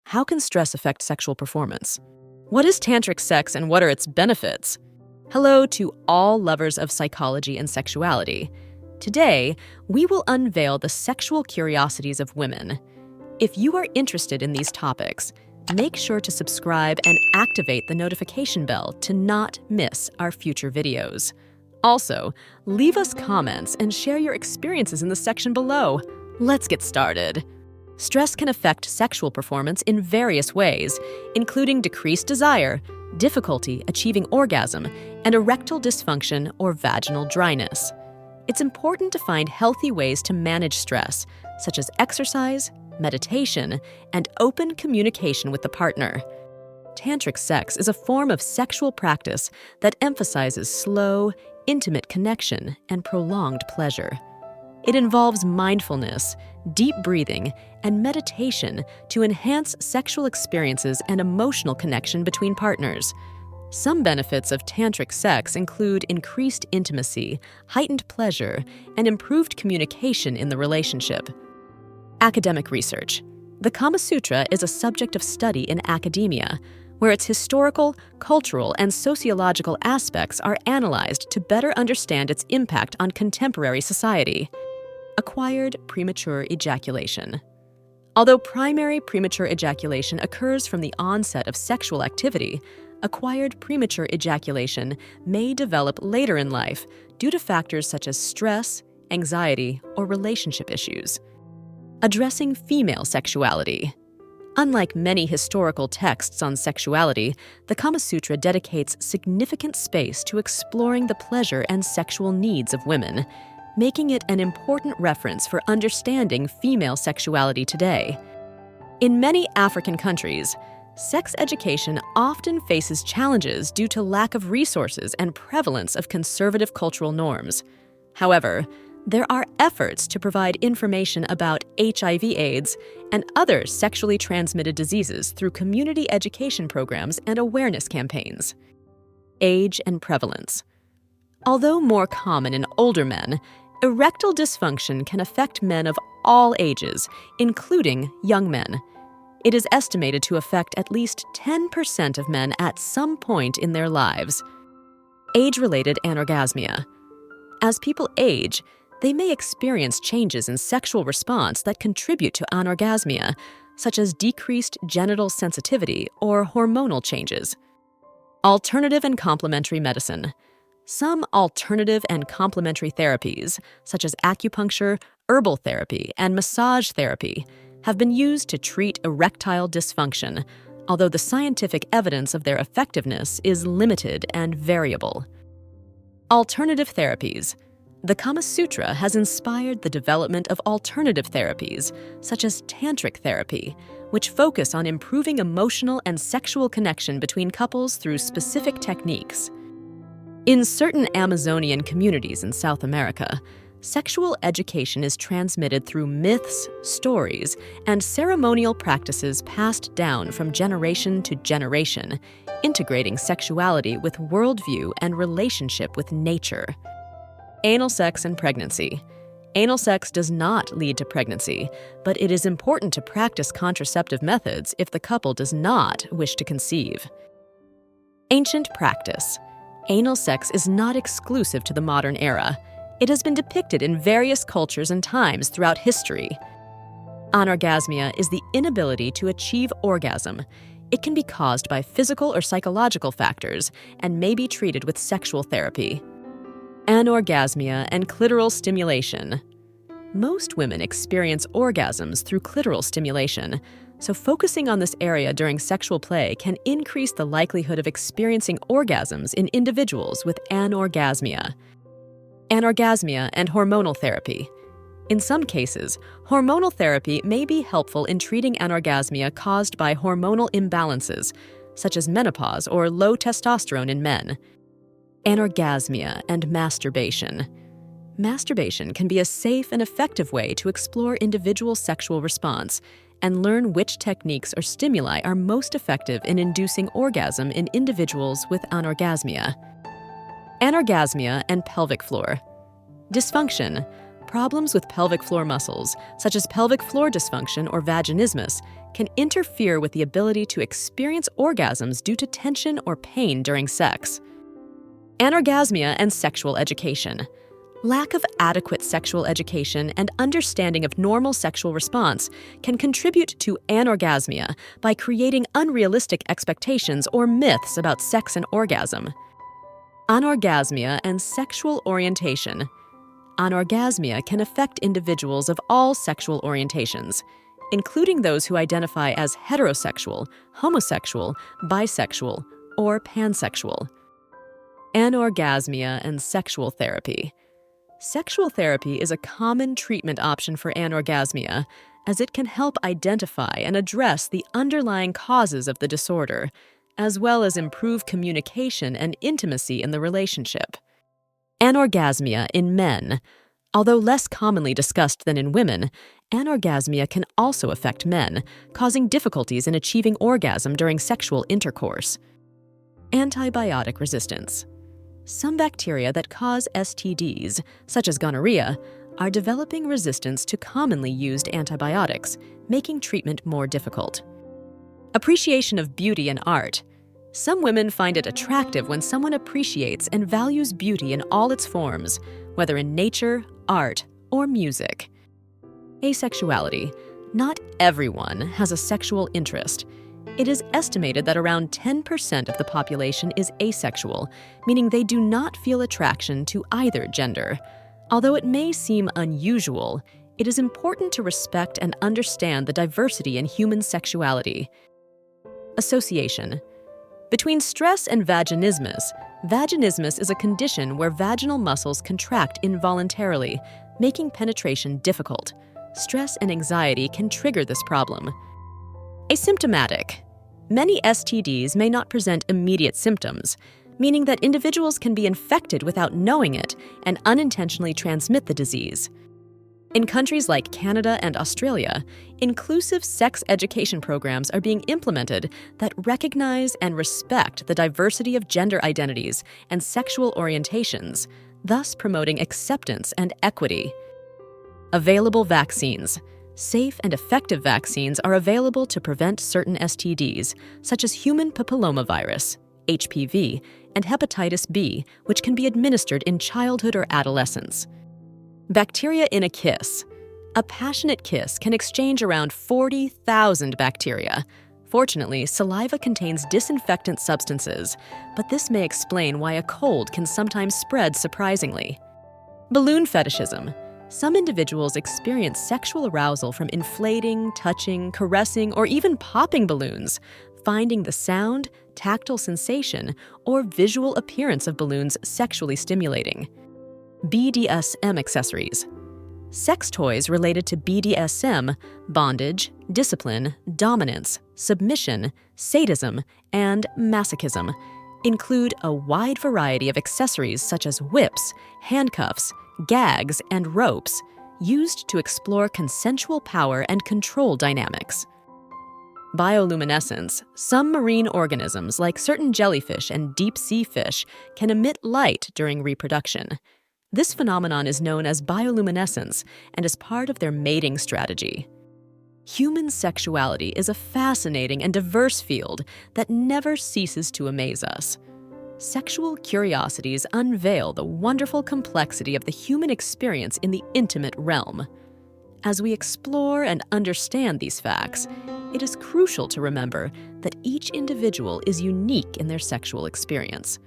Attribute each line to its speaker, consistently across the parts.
Speaker 1: How can stress affect sexual performance? What is tantric sex and what are its benefits? Hello to all lovers of psychology and sexuality. Today, we will unveil the sexual curiosities of women. If you are interested in these topics, make sure to subscribe and activate the notification bell to not miss our future videos. Also, leave us comments and share your experiences in the section below. Let's get started. Stress can affect sexual performance in various ways, including decreased desire, difficulty achieving orgasm, and erectile dysfunction or vaginal dryness. It's important to find healthy ways to manage stress, such as exercise, meditation, and open communication with the partner. Tantric sex is a form of sexual practice that emphasizes slow, intimate connection and prolonged pleasure. It involves mindfulness, deep breathing, and meditation to enhance sexual experiences and emotional connection between partners. Some benefits of tantric sex include increased intimacy, heightened pleasure, and improved communication in the relationship. Academic research. The Kama Sutra is a subject of study in academia, where its historical, cultural, and sociological aspects are analyzed to better understand its impact on contemporary society. Acquired premature ejaculation. Although primary premature ejaculation occurs from the onset of sexual activity, acquired premature ejaculation may develop later in life due to factors such as stress, anxiety, or relationship issues. Addressing female sexuality. Unlike many historical texts on sexuality, the Kama Sutra dedicates significant space to exploring the pleasure and sexual needs of women, making it an important reference for understanding female sexuality today. In many African countries, sex education often faces challenges due to lack of resources and prevalence of conservative cultural norms. However, there are efforts to provide information about HIV/AIDS and other sexually transmitted diseases through community education programs and awareness campaigns. Age and prevalence. Although more common in older men, erectile dysfunction can affect men of all ages, including young men. It is estimated to affect at least 10% of men at some point in their lives. Age-related anorgasmia. As people age, they may experience changes in sexual response that contribute to anorgasmia, such as decreased genital sensitivity or hormonal changes. Alternative and complementary medicine. Some alternative and complementary therapies, such as acupuncture, herbal therapy, and massage therapy, have been used to treat erectile dysfunction, although the scientific evidence of their effectiveness is limited and variable. Alternative therapies. The Kama Sutra has inspired the development of alternative therapies, such as tantric therapy, which focus on improving emotional and sexual connection between couples through specific techniques. In certain Amazonian communities in South America, sexual education is transmitted through myths, stories, and ceremonial practices passed down from generation to generation, integrating sexuality with worldview and relationship with nature. Anal sex and pregnancy. Anal sex does not lead to pregnancy, but it is important to practice contraceptive methods if the couple does not wish to conceive. Ancient practice. Anal sex is not exclusive to the modern era. It has been depicted in various cultures and times throughout history. Anorgasmia is the inability to achieve orgasm. It can be caused by physical or psychological factors and may be treated with sexual therapy. Anorgasmia and clitoral stimulation. Most women experience orgasms through clitoral stimulation, so focusing on this area during sexual play can increase the likelihood of experiencing orgasms in individuals with anorgasmia. Anorgasmia and hormonal therapy. In some cases, hormonal therapy may be helpful in treating anorgasmia caused by hormonal imbalances, such as menopause or low testosterone in men. Anorgasmia and masturbation. Masturbation can be a safe and effective way to explore individual sexual response and learn which techniques or stimuli are most effective in inducing orgasm in individuals with anorgasmia. Anorgasmia and pelvic floor. Dysfunction. Problems with pelvic floor muscles, such as pelvic floor dysfunction or vaginismus, can interfere with the ability to experience orgasms due to tension or pain during sex. Anorgasmia and sexual education. Lack of adequate sexual education and understanding of normal sexual response can contribute to anorgasmia by creating unrealistic expectations or myths about sex and orgasm. Anorgasmia and sexual orientation. Anorgasmia can affect individuals of all sexual orientations, including those who identify as heterosexual, homosexual, bisexual, or pansexual. Anorgasmia and sexual therapy. Sexual therapy is a common treatment option for anorgasmia, as it can help identify and address the underlying causes of the disorder, as well as improve communication and intimacy in the relationship. Anorgasmia in men. Although less commonly discussed than in women, anorgasmia can also affect men, causing difficulties in achieving orgasm during sexual intercourse. Antibiotic resistance. Some bacteria that cause STDs, such as gonorrhea, are developing resistance to commonly used antibiotics, making treatment more difficult. Appreciation of beauty and art. Some women find it attractive when someone appreciates and values beauty in all its forms, whether in nature, art, or music. Asexuality. Not everyone has a sexual interest. It is estimated that around 10% of the population is asexual, meaning they do not feel attraction to either gender. Although it may seem unusual, it is important to respect and understand the diversity in human sexuality. Association. Between stress and vaginismus, vaginismus is a condition where vaginal muscles contract involuntarily, making penetration difficult. Stress and anxiety can trigger this problem. Asymptomatic. Many STDs may not present immediate symptoms, meaning that individuals can be infected without knowing it and unintentionally transmit the disease. In countries like Canada and Australia, inclusive sex education programs are being implemented that recognize and respect the diversity of gender identities and sexual orientations, thus promoting acceptance and equity. Available vaccines. Safe and effective vaccines are available to prevent certain STDs, such as human papillomavirus, HPV, and hepatitis B, which can be administered in childhood or adolescence. Bacteria in a kiss. A passionate kiss can exchange around 40,000 bacteria. Fortunately, saliva contains disinfectant substances, but this may explain why a cold can sometimes spread surprisingly. Balloon fetishism. Some individuals experience sexual arousal from inflating, touching, caressing, or even popping balloons, finding the sound, tactile sensation, or visual appearance of balloons sexually stimulating. BDSM accessories. Sex toys related to BDSM, bondage, discipline, dominance, submission, sadism, and masochism, include a wide variety of accessories such as whips, handcuffs, gags, and ropes, used to explore consensual power and control dynamics. Bioluminescence. Some marine organisms, like certain jellyfish and deep-sea fish, can emit light during reproduction. This phenomenon is known as bioluminescence and is part of their mating strategy. Human sexuality is a fascinating and diverse field that never ceases to amaze us. Sexual curiosities unveil the wonderful complexity of the human experience in the intimate realm. As we explore and understand these facts, it is crucial to remember that each individual is unique in their sexual experience.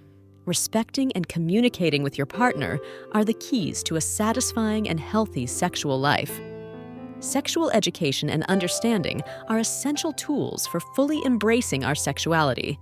Speaker 1: Respecting and communicating with your partner are the keys to a satisfying and healthy sexual life. Sexual education and understanding are essential tools for fully embracing our sexuality.